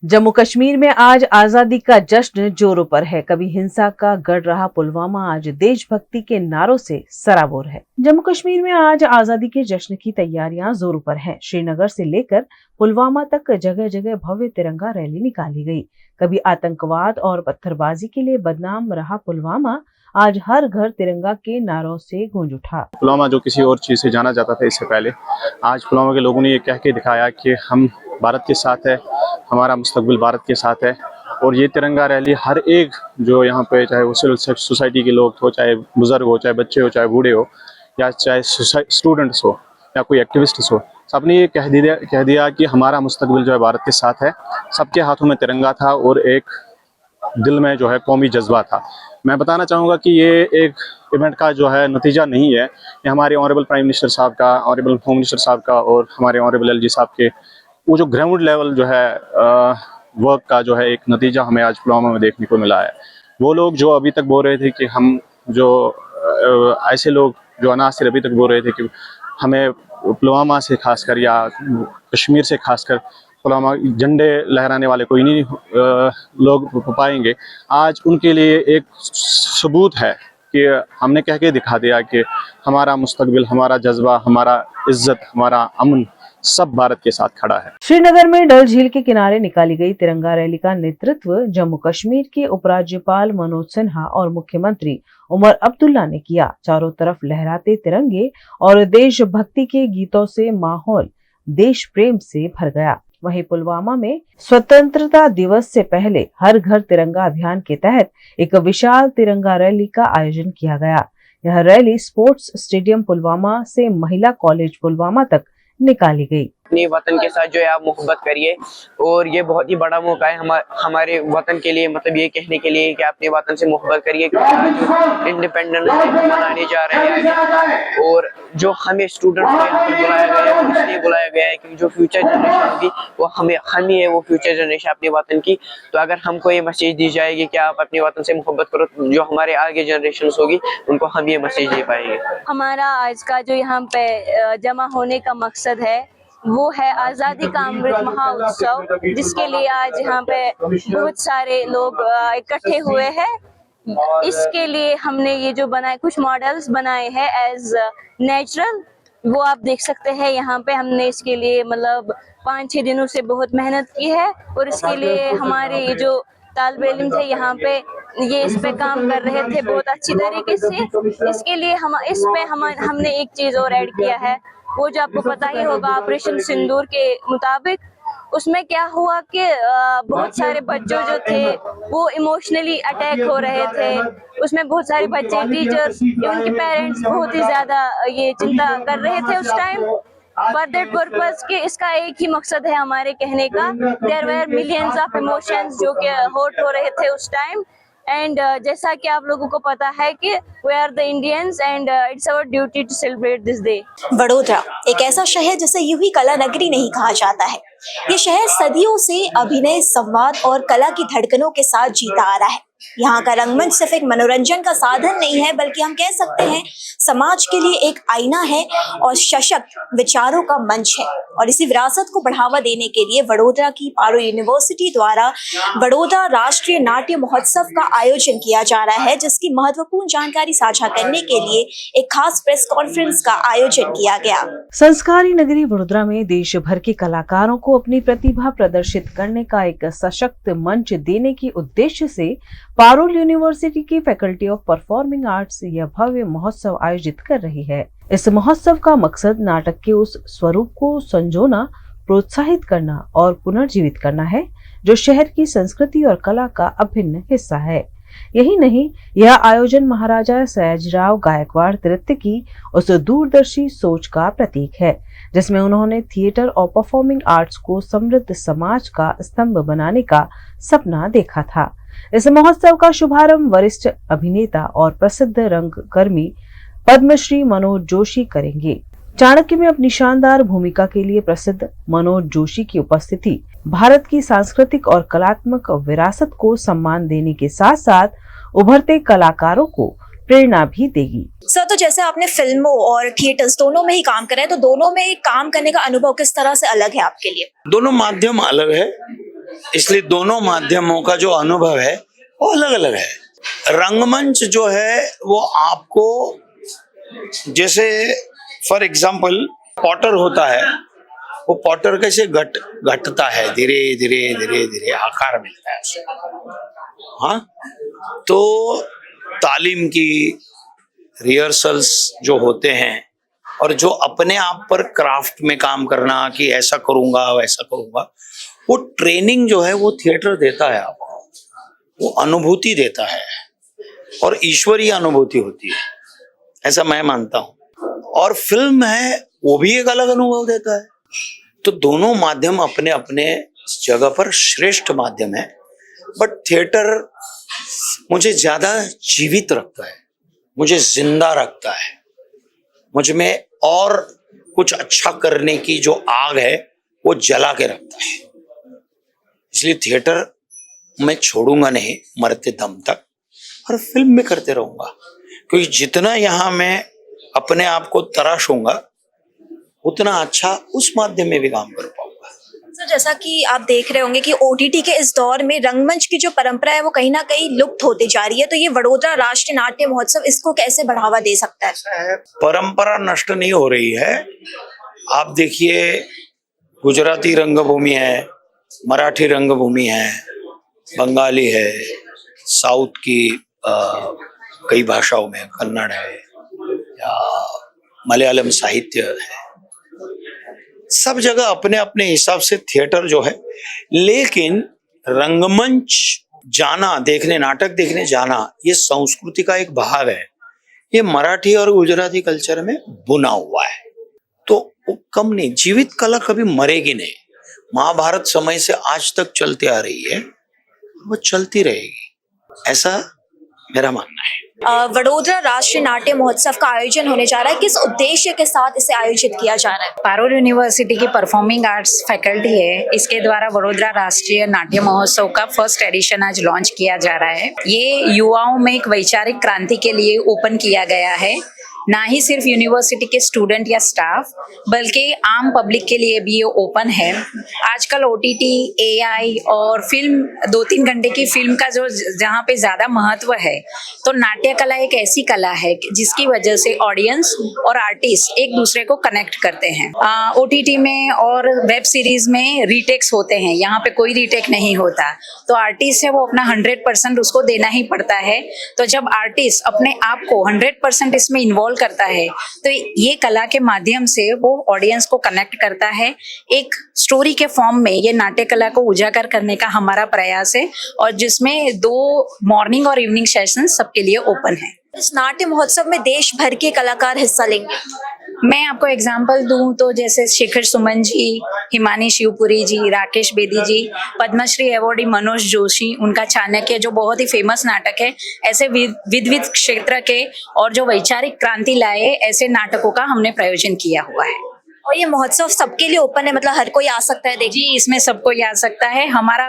जम्मू कश्मीर में आज आजादी का जश्न जोरों पर है। कभी हिंसा का गढ़ रहा पुलवामा आज देशभक्ति के नारों से सराबोर है। जम्मू कश्मीर में आज आजादी के जश्न की तैयारियां जोरों पर हैं। श्रीनगर से लेकर पुलवामा तक जगह जगह भव्य तिरंगा रैली निकाली गई। कभी आतंकवाद और पत्थरबाजी के लिए बदनाम रहा पुलवामा आज हर घर तिरंगा के नारों से गूंज उठा। पुलवामा जो किसी और चीज से जाना जाता था इससे पहले, आज पुलवामा के लोगों ने ये कह के दिखाया कि हम भारत के साथ है, हमारा मुस्तकबिल भारत के साथ है। और ये तिरंगा रैली हर एक जो यहाँ पे, चाहे वो सिविल सोसाइटी के लोग हो, चाहे बुजुर्ग हो, चाहे बच्चे हो, चाहे बूढ़े हो, या चाहे स्टूडेंट्स हो या कोई एक्टिविस्ट हो, सबने ये कह दिया कि हमारा मुस्तकबिल जो है भारत के साथ है। सबके हाथों में तिरंगा था और एक दिल में जो है कौमी जज्बा था। मैं बताना चाहूँगा कि ये एक इवेंट का जो है नतीजा नहीं है, ये हमारे ऑनरेबल प्राइम मिनिस्टर साहब का, ऑनरेबल होम मिनिस्टर साहब का और हमारे ऑनरेबल एलजी साहब के वो जो ग्राउंड लेवल जो है वर्क का जो है एक नतीजा हमें आज पुलवामा में देखने को मिला है। वो लोग जो अभी तक बोल रहे थे कि हम जो ऐसे लोग जो अनासिर अभी तक बोल रहे थे कि हमें पुलवामा से खासकर या कश्मीर से खासकर पुलवामा झंडे लहराने वाले कोई नहीं लोग पाएंगे, आज उनके लिए एक सबूत है कि हमने कह के दिखा दिया कि हमारा मुस्तकबिल, हमारा जज्बा, हमारा इज्जत, हमारा अमन सब भारत के साथ खड़ा है। श्रीनगर में डल झील के किनारे निकाली गई तिरंगा रैली का नेतृत्व जम्मू कश्मीर के उपराज्यपाल मनोज सिन्हा और मुख्यमंत्री उमर अब्दुल्ला ने किया। चारों तरफ लहराते तिरंगे और देशभक्ति के गीतों से माहौल देश प्रेम से भर गया। वहीं पुलवामा में स्वतंत्रता दिवस से पहले हर घर तिरंगा अभियान के तहत एक विशाल तिरंगा रैली का आयोजन किया गया। यह रैली स्पोर्ट्स स्टेडियम पुलवामा से महिला कॉलेज पुलवामा तक निकाली गई। अपने वतन के साथ जो है आप मोहब्बत करिए, और ये बहुत ही बड़ा मौका है हमारे वतन के लिए, मतलब ये कहने के लिए कि अपने वतन से मोहब्बत करिए, क्योंकि आज इंडिपेंडेंस डे मनाने जा रहे हैं। और जो हमें स्टूडेंट्स को यहाँ पर बुलाया गया है वो इसलिए बुलाया गया है कि जो फ्यूचर जनरेशन होगी वो हम ही है, वो फ्यूचर जनरेशन अपने वतन की। तो अगर हमको ये मैसेज दी जाएगी कि आप अपने वतन से मोहब्बत करो, जो हमारे आगे जनरेशन होगी उनको हम ये मैसेज दे पाएंगे। हमारा आज का जो यहाँ पे जमा होने का मकसद है वो है आज़ादी का अमृत महोत्सव, जिसके लिए आज यहाँ पे बहुत सारे लोग इकट्ठे हुए हैं। इसके लिए हमने ये जो बनाए, कुछ मॉडल्स बनाए हैं एज नेचुरल, वो आप देख सकते हैं यहाँ पे। हमने इसके लिए मतलब 5-6 दिनों से बहुत मेहनत की है, और इसके लिए हमारे ये जो तालिब इल्म थे यहाँ पे ये इस पे काम कर रहे थे बहुत अच्छी तरीके से। इसके लिए हमने एक चीज और ऐड किया है, वो जो आपको पता ही होगा ऑपरेशन सिंदूर के मुताबिक उसमें क्या हुआ कि बहुत सारे बच्चों जो थे वो इमोशनली अटैक हो रहे थे। उसमें बहुत सारे बच्चे, टीचर्स, उनके पेरेंट्स बहुत ही ज्यादा ये चिंता कर रहे थे उस टाइम। फॉर दैट पर्पज कि इसका एक ही मकसद है हमारे कहने का, there were millions of emotions जो कि हर्ट हो रहे थे उस टाइम। एंड जैसा कि आप लोगों को पता है कि we are the Indians and it's our duty to celebrate this day. Vadodara एक ऐसा शहर जिसे यूं ही कला नगरी नहीं कहा जाता है। ये शहर सदियों से अभिनय, संवाद और कला की धड़कनों के साथ जीता आ रहा है। यहाँ का रंगमंच सिर्फ एक मनोरंजन का साधन नहीं है, बल्कि हम कह सकते हैं समाज के लिए एक आईना है और सशक्त विचारों का मंच है। और इसी विरासत को बढ़ावा देने के लिए वडोदरा की पारो यूनिवर्सिटी द्वारा वडोदरा राष्ट्रीय नाट्य महोत्सव का आयोजन किया जा रहा है, जिसकी महत्वपूर्ण जानकारी साझा करने के लिए एक खास प्रेस कॉन्फ्रेंस का आयोजन किया गया। संस्कारी नगरी वडोदरा में देश भर के कलाकारों को अपनी प्रतिभा प्रदर्शित करने का एक सशक्त मंच देने के उद्देश्य से पारुल यूनिवर्सिटी की फैकल्टी ऑफ परफॉर्मिंग आर्ट्स यह भव्य महोत्सव आयोजित कर रही है। इस महोत्सव का मकसद नाटक के उस स्वरूप को संजोना, प्रोत्साहित करना और पुनर्जीवित करना है जो शहर की संस्कृति और कला का अभिन्न हिस्सा है। यही नहीं, यह आयोजन महाराजा सयाजीराव गायकवाड़ तृतीय की उस दूरदर्शी सोच का प्रतीक है जिसमें उन्होंने थिएटर और परफॉर्मिंग आर्ट्स को समृद्ध समाज का स्तंभ बनाने का सपना देखा था। इस महोत्सव का शुभारंभ वरिष्ठ अभिनेता और प्रसिद्ध रंगकर्मी पद्मश्री मनोज जोशी करेंगे। चाणक्य में अपनी शानदार भूमिका के लिए प्रसिद्ध मनोज जोशी की उपस्थिति भारत की सांस्कृतिक और कलात्मक विरासत को सम्मान देने के साथ साथ उभरते कलाकारों को प्रेरणा भी देगी। सर, तो जैसे आपने फिल्मों और थिएटर्स दोनों में ही काम करा है, तो दोनों में काम करने का अनुभव किस तरह से अलग है आपके लिए? दोनों माध्यम अलग है। इसलिए दोनों माध्यमों का जो अनुभव है वो अलग अलग है। रंगमंच जो है वो आपको, जैसे फॉर एग्जाम्पल पॉटर होता है, वो पॉटर कैसे घटता है, धीरे धीरे धीरे धीरे आकार मिलता है उसे। हाँ, तो तालीम की रिहर्सल्स जो होते हैं और जो अपने आप पर क्राफ्ट में काम करना कि ऐसा करूंगा वैसा करूंगा, वो ट्रेनिंग जो है वो थिएटर देता है आपको, वो अनुभूति देता है और ईश्वरीय अनुभूति होती है, ऐसा मैं मानता हूं। और फिल्म है वो भी एक अलग अनुभव देता है। तो दोनों माध्यम अपने अपने जगह पर श्रेष्ठ माध्यम है, बट थिएटर मुझे ज्यादा जीवित रखता है, मुझे जिंदा रखता है, मुझ में और कुछ अच्छा करने की जो आग है वो जला के रखता है। इसलिए थिएटर मैं छोड़ूंगा नहीं मरते दम तक, और फिल्म में करते रहूंगा, क्योंकि जितना यहां मैं अपने आप को तराशूंगा उतना अच्छा उस माध्यम में भी काम कर पाऊंगा। सर, जैसा कि आप देख रहे होंगे कि ओटीटी के इस दौर में रंगमंच की जो परंपरा है वो कहीं ना कहीं लुप्त होती जा रही है, तो ये वडोदरा राष्ट्रीय नाट्य महोत्सव इसको कैसे बढ़ावा दे सकता है? परंपरा नष्ट नहीं हो रही है। आप देखिए, गुजराती रंगभूमि है, मराठी रंगभूमि है, बंगाली है, साउथ की कई भाषाओं में कन्नड़ है या मलयालम साहित्य है, सब जगह अपने अपने हिसाब से थिएटर जो है। लेकिन रंगमंच जाना, देखने, नाटक देखने जाना, ये संस्कृति का एक भाग है। ये मराठी और गुजराती कल्चर में बुना हुआ है, तो वो कम नहीं, जीवित कला कभी मरेगी नहीं। महाभारत समय से आज तक चलती आ रही है, वो चलती रहेगी, ऐसा मेरा मानना है। वडोदरा राष्ट्रीय नाट्य महोत्सव का आयोजन होने जा रहा है, किस उद्देश्य के साथ इसे आयोजित किया जा रहा है? पारुल यूनिवर्सिटी की परफॉर्मिंग आर्ट्स फैकल्टी है, इसके द्वारा वडोदरा राष्ट्रीय नाट्य महोत्सव का फर्स्ट एडिशन आज लॉन्च किया जा रहा है। ये युवाओं में एक वैचारिक क्रांति के लिए ओपन किया गया है, ना ही सिर्फ यूनिवर्सिटी के स्टूडेंट या स्टाफ बल्कि आम पब्लिक के लिए भी ये ओपन है। आजकल ओटीटी, एआई और फिल्म, 2-3 घंटे की फिल्म का जो जहाँ पे ज़्यादा महत्व है, तो नाट्य कला एक ऐसी कला है जिसकी वजह से ऑडियंस और आर्टिस्ट एक दूसरे को कनेक्ट करते हैं। ओटीटी में और वेब सीरीज में रीटेक्स होते हैं, यहाँ पे कोई रीटेक नहीं होता, तो आर्टिस्ट है वो अपना 100% उसको देना ही पड़ता है। तो जब आर्टिस्ट अपने आप को 100% इसमें इन्वॉल्व करता है, तो ये कला के माध्यम से वो ऑडियंस को कनेक्ट करता है। एक स्टोरी के फॉर्म में ये नाट्य कला को उजागर करने का हमारा प्रयास है, और जिसमें 2 मॉर्निंग और इवनिंग सेशन सबके लिए ओपन है। इस नाट्य महोत्सव में देश भर के कलाकार हिस्सा लेंगे। मैं आपको एग्जांपल दूं तो जैसे शिखर सुमन जी, हिमानी शिवपुरी जी, राकेश बेदी जी, पद्मश्री अवॉर्डी मनोज जोशी, उनका चाणक्य जो बहुत ही फेमस नाटक है, ऐसे विविध क्षेत्र के और जो वैचारिक क्रांति लाए ऐसे नाटकों का हमने प्रयोजन किया हुआ है। और ये महोत्सव सबके लिए ओपन है, मतलब हर कोई आ सकता है देखिए? जी, इसमें सबको आ सकता है। हमारा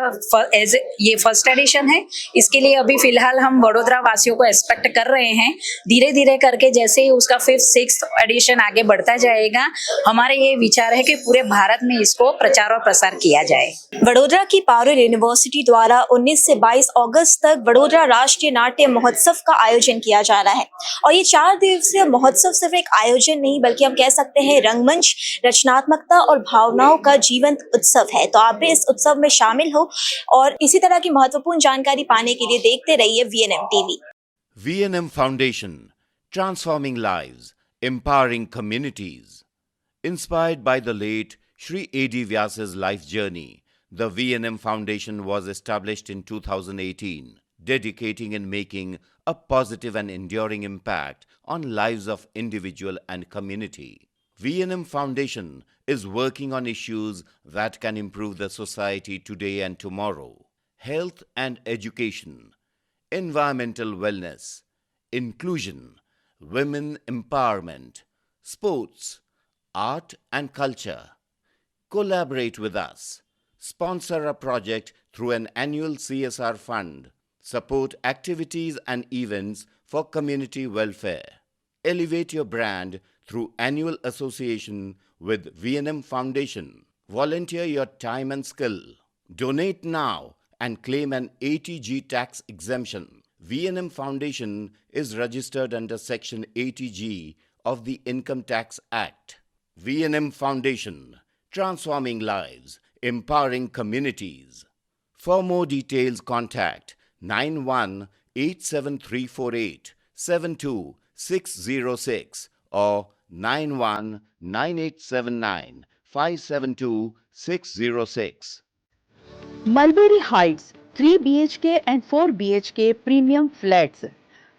ये फर्स्ट एडिशन है, इसके लिए अभी फिलहाल हम वडोदरा वासियों को एक्सपेक्ट कर रहे हैं। धीरे धीरे करके जैसे ही उसका 5th 6th एडिशन आगे बढ़ता जाएगा, हमारे ये विचार है कि पूरे भारत में इसको प्रचार और प्रसार किया जाए। वडोदरा की पारुल यूनिवर्सिटी द्वारा 19 से 22 अगस्त तक वडोदरा राष्ट्रीय नाट्य महोत्सव का आयोजन किया जा रहा है, और ये 4 दिवसीय महोत्सव सिर्फ एक आयोजन नहीं बल्कि हम कह सकते हैं रंगमंच, रचनात्मकता और भावनाओं का जीवंत उत्सव है। तो आप भी इस उत्सव में शामिल हो और इसी तरह की महत्वपूर्ण जानकारी पाने के लिए देखते रहिए VNM TV। VNM Foundation, transforming lives, empowering communities. Inspired by the late Sri A.D. Vyasa's life journey, the VNM Foundation was established in 2018, dedicating and making a positive and enduring impact on lives of individual and community. VNM Foundation is working on issues that can improve the society today and tomorrow. Health and education, environmental wellness, inclusion, women empowerment, sports, art and culture. Collaborate with us. Sponsor a project through an annual CSR fund. Support activities and events for community welfare. Elevate your brand through annual association with VNM Foundation. Volunteer your time and skill. Donate now and claim an ATG tax exemption. V&M Foundation is registered under Section 80G of the Income Tax Act. V&M Foundation, transforming lives, empowering communities. For more details, contact 918734872606 or 919879572606. Mulberry Heights 3 BHK and 4 BHK premium flats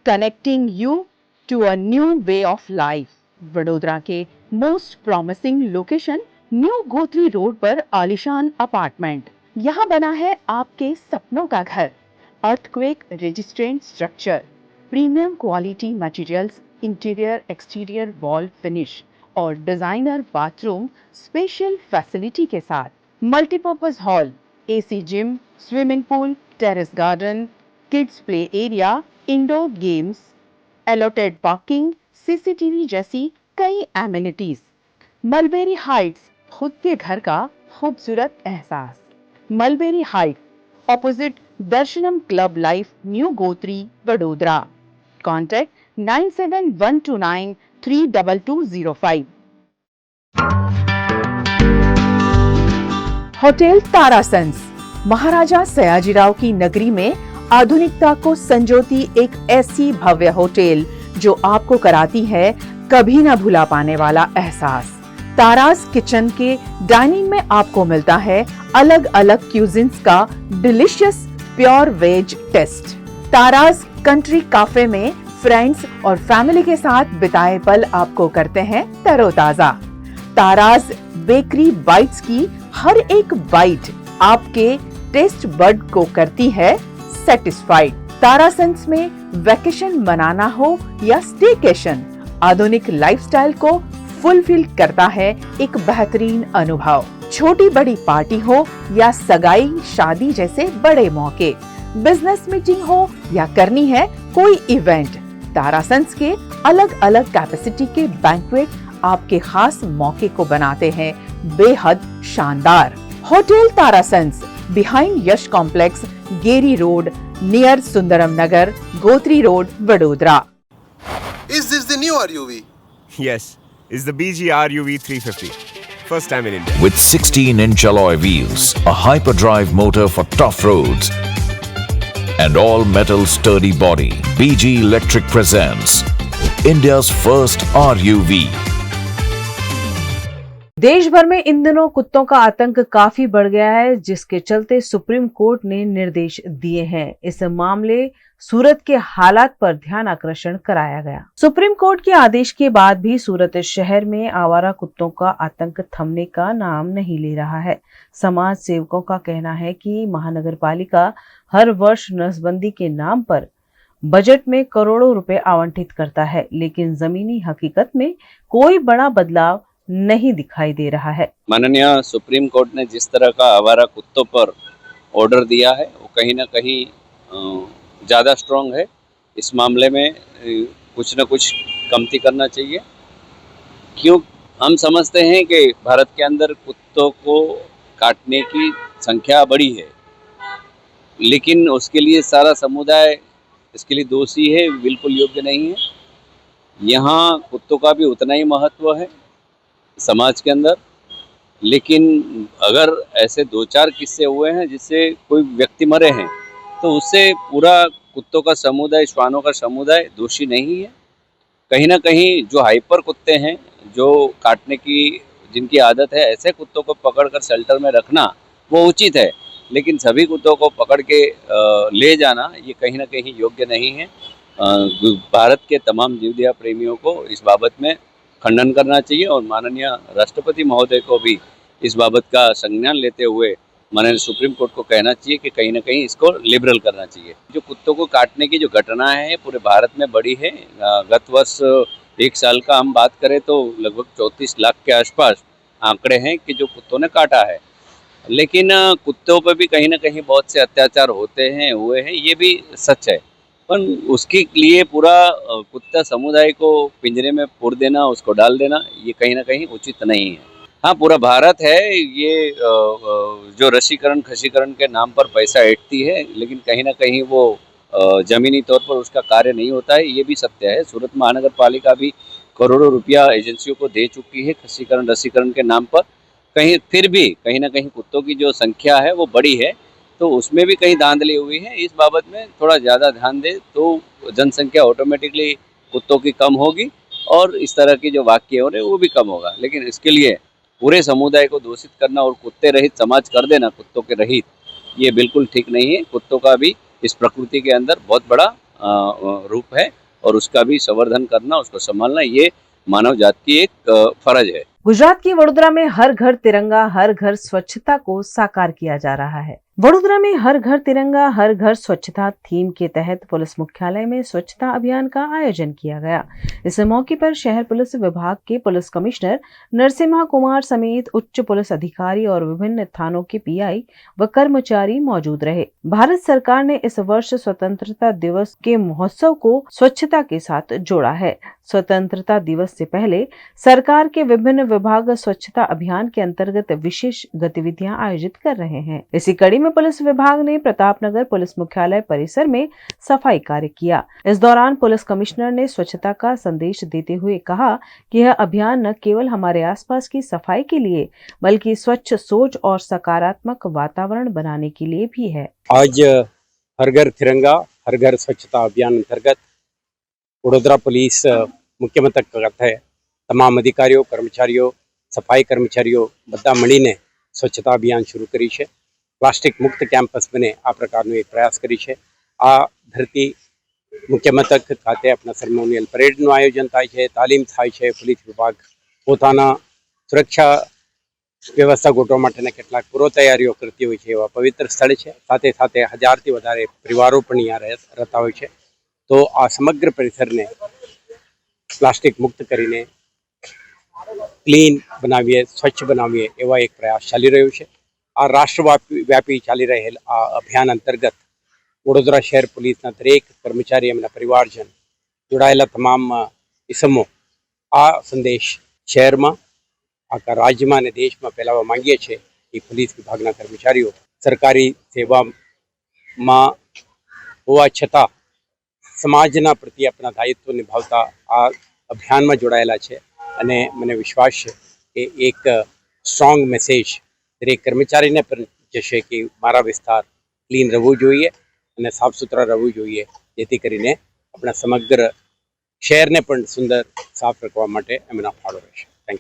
connecting you to a new way of life. Vadodara के most promising location new Gotri road पर आलिशान apartment. यहाँ बना है आपके सपनों का घर। Earthquake resistant structure, premium quality materials, interior exterior wall finish और डिजाइनर बाथरूम स्पेशल फैसिलिटी के साथ। Multipurpose hall, AC gym, swimming pool, terrace garden, kids play area, indoor games, allotted parking, CCTV जैसी कई एमिनिटीज। मलबेरी हाइट्स, खुद के घर का खूबसूरत एहसास। Mulberry Height, opposite Darshanam club life, New Gotri, Vadodara. Contact 9712932205। Hotel Tarasons, Maharaja Sayajirao की नगरी में आधुनिकता को संजोती एक ऐसी भव्य होटल जो आपको कराती है कभी ना भुला पाने वाला एहसास। तारास किचन के डाइनिंग में आपको मिलता है अलग अलग क्यूजिन्स का delicious pure veg taste. Taras country cafe में फ्रेंड्स और फैमिली के साथ बिताए पल आपको करते हैं तरोताजा। तारास बेकरी बाइट्स की हर एक बाइट आपके टेस्ट बड को करती है सेटिस्फाइड। तारासंस में वैकेशन मनाना हो या स्टेकेशन, आधुनिक लाइफस्टाइल को फुलफिल करता है एक बेहतरीन अनुभव। छोटी बड़ी पार्टी हो या सगाई शादी जैसे बड़े मौके, बिजनेस मीटिंग हो या करनी है कोई इवेंट, तारासंस के अलग अलग कैपेसिटी के बैंक्वेट आपके खास मौके को बनाते हैं बेहद शानदार। Hotel Tarasons, behind Yash complex, Geri road, near Sundaram Nagar, Gotri road, Vadodara. Is this the new RUV? Yes, it's the BG RUV 350. First time in India. With 16-inch alloy wheels, a hyperdrive motor for tough roads, and all-metal sturdy body, BG Electric presents India's first RUV. देश भर में इन दिनों कुत्तों का आतंक काफी बढ़ गया है, जिसके चलते सुप्रीम कोर्ट ने निर्देश दिए हैं। इस मामले सूरत के हालात पर ध्यान आकर्षण कराया गया। सुप्रीम कोर्ट के आदेश के बाद भी सूरत शहर में आवारा कुत्तों का आतंक थमने का नाम नहीं ले रहा है। समाज सेवकों का कहना है कि महानगर पालिका हर वर्ष नसबंदी के नाम पर बजट में करोड़ों रुपए आवंटित करता है, लेकिन जमीनी हकीकत में कोई बड़ा बदलाव नहीं दिखाई दे रहा है। माननीय सुप्रीम कोर्ट ने जिस तरह का आवारा कुत्तों पर ऑर्डर दिया है वो कहीं ना कहीं ज़्यादा स्ट्रॉन्ग है। इस मामले में कुछ न कुछ कमती करना चाहिए। क्यों हम समझते हैं कि भारत के अंदर कुत्तों को काटने की संख्या बड़ी है, लेकिन उसके लिए सारा समुदाय इसके लिए दोषी है, बिल्कुल योग्य नहीं है। यहाँ कुत्तों का भी उतना ही महत्व है समाज के अंदर, लेकिन अगर ऐसे 2-4 किस्से हुए हैं जिससे कोई व्यक्ति मरे हैं तो उससे पूरा कुत्तों का समुदाय, श्वानों का समुदाय दोषी नहीं है। कहीं ना कहीं जो हाइपर कुत्ते हैं, जो काटने की जिनकी आदत है, ऐसे कुत्तों को पकड़कर शेल्टर में रखना वो उचित है, लेकिन सभी कुत्तों को पकड़ के ले जाना ये कहीं ना कहीं योग्य नहीं है। भारत के तमाम जीवदया प्रेमियों को इस बाबत में खंडन करना चाहिए और माननीय राष्ट्रपति महोदय को भी इस बाबत का संज्ञान लेते हुए माननीय सुप्रीम कोर्ट को कहना चाहिए कि कहीं ना कहीं इसको लिबरल करना चाहिए। जो कुत्तों को काटने की जो घटनाएं हैं पूरे भारत में बढ़ी है। गत वर्ष 1 साल का हम बात करें तो लगभग 34 लाख के आसपास आंकड़े हैं कि जो कुत्तों ने काटा है, लेकिन कुत्तों पर भी कहीं ना कहीं बहुत से अत्याचार हुए हैं, ये भी सच है। पर उसके लिए पूरा कुत्ता समुदाय को पिंजरे में पूर देना, उसको डाल देना, ये कहीं ना कहीं उचित नहीं है। हाँ, पूरा भारत है ये जो रसीकरण खसीकरण के नाम पर पैसा ऐंठती है, लेकिन कहीं ना कहीं वो जमीनी तौर पर उसका कार्य नहीं होता है, ये भी सत्य है। सूरत महानगर पालिका भी करोड़ों रुपया एजेंसियों को दे चुकी है खसीकरण रसीकरण के नाम पर। कहीं फिर भी कहीं ना कहीं कुत्तों की जो संख्या है वो बड़ी है, तो उसमें भी कहीं धांधली हुई है। इस बाबत में थोड़ा ज़्यादा ध्यान दे तो जनसंख्या ऑटोमेटिकली कुत्तों की कम होगी और इस तरह की जो वाक्य हो रहे वो भी कम होगा। लेकिन इसके लिए पूरे समुदाय को दूषित करना और कुत्ते रहित समाज कर देना, कुत्तों के रहित, ये बिल्कुल ठीक नहीं है। कुत्तों का भी इस प्रकृति के अंदर बहुत बड़ा रूप है और उसका भी संवर्धन करना, उसको संभालना, ये मानव जाति की एक फर्ज है। गुजरात की वडोदरा में हर घर तिरंगा हर घर स्वच्छता को साकार किया जा रहा है। वडोदरा में हर घर तिरंगा हर घर स्वच्छता थीम के तहत पुलिस मुख्यालय में स्वच्छता अभियान का आयोजन किया गया। इस मौके पर शहर पुलिस विभाग के पुलिस कमिश्नर नरसिम्हा कुमार समेत उच्च पुलिस अधिकारी और विभिन्न थानों के पीआई व कर्मचारी मौजूद रहे। भारत सरकार ने इस वर्ष स्वतंत्रता दिवस के महोत्सव को स्वच्छता के साथ जोड़ा है। स्वतंत्रता दिवस से पहले सरकार के विभिन्न विभाग स्वच्छता अभियान के अंतर्गत विशेष गतिविधियां आयोजित कर रहे हैं। इसी कड़ी में पुलिस विभाग ने प्रतापनगर पुलिस मुख्यालय परिसर में सफाई कार्य किया। इस दौरान पुलिस कमिश्नर ने स्वच्छता का संदेश देते हुए कहा कि यह अभियान न केवल हमारे आसपास की सफाई के लिए बल्कि स्वच्छ सोच और सकारात्मक वातावरण बनाने के लिए भी है। आज हर घर तिरंगा हर घर स्वच्छता अभियान अंतर्गत वडोदरा पुलिस मुख्य मथक खाતે તમામ અધિકારીઓ કર્મચારીઓ સફાઈ કર્મચારીઓ બધા મળીને સ્વચ્છતા અભિયાન શરૂ કરી છે। પ્લાસ્ટિક મુક્ત કેમ્પસ બને આ પ્રકારનો એક પ્રયાસ કરી છે। આ ધરતી મુખ્ય મથક ખાતે આપણા સેરેમોનિયલ પરેડનું આયોજન થાય છે, તાલીમ થાય છે। પોલીસ વિભાગ પોતાના સુરક્ષા વ્યવસ્થા ગોઠવવા માટેના કેટલાક પૂર્વ તૈયારીઓ કરતી હોય છે। એવા પવિત્ર સ્થળ છે। સાથે સાથે 1000 થી વધારે પરિવારો પણ અહીંયા રહેતા હોય છે। તો આ સમગ્ર પરિસરને પ્લાસ્ટિક મુક્ત કરીને ક્લીન બનાવીએ, સ્વચ્છ બનાવીએ એવા એક પ્રયાસ ચાલી રહ્યો છે। આ રાષ્ટ્રવ્યાપી ચાલી રહેલ આ અભિયાન અંતર્ગત વડોદરા શહેર પોલીસના દરેક કર્મચારી એમના પરિવારજન જોડાયેલા તમામ ઇસમો આ સંદેશ શહેરમાં આખા રાજ્યમાં અને દેશમાં ફેલાવવા માંગીએ છીએ કે પોલીસ વિભાગના કર્મચારીઓ સરકારી સેવામાં હોવા છતાં સમાજના પ્રતિ આપણા દાયિત્વ નિભાવતા આ અભિયાનમાં જોડાયેલા છે અને મને વિશ્વાસ છે કે એક સ્ટ્રોંગ મેસેજ દરેક કર્મચારીને પણ જશે કે મારા વિસ્તાર ક્લીન રહેવું જોઈએ અને સાફ સુથરા રહેવું જોઈએ, જેથી કરીને આપણા સમગ્ર શહેરને પણ સુંદર સાફ રાખવા માટે એમના ફાળો રહેશે।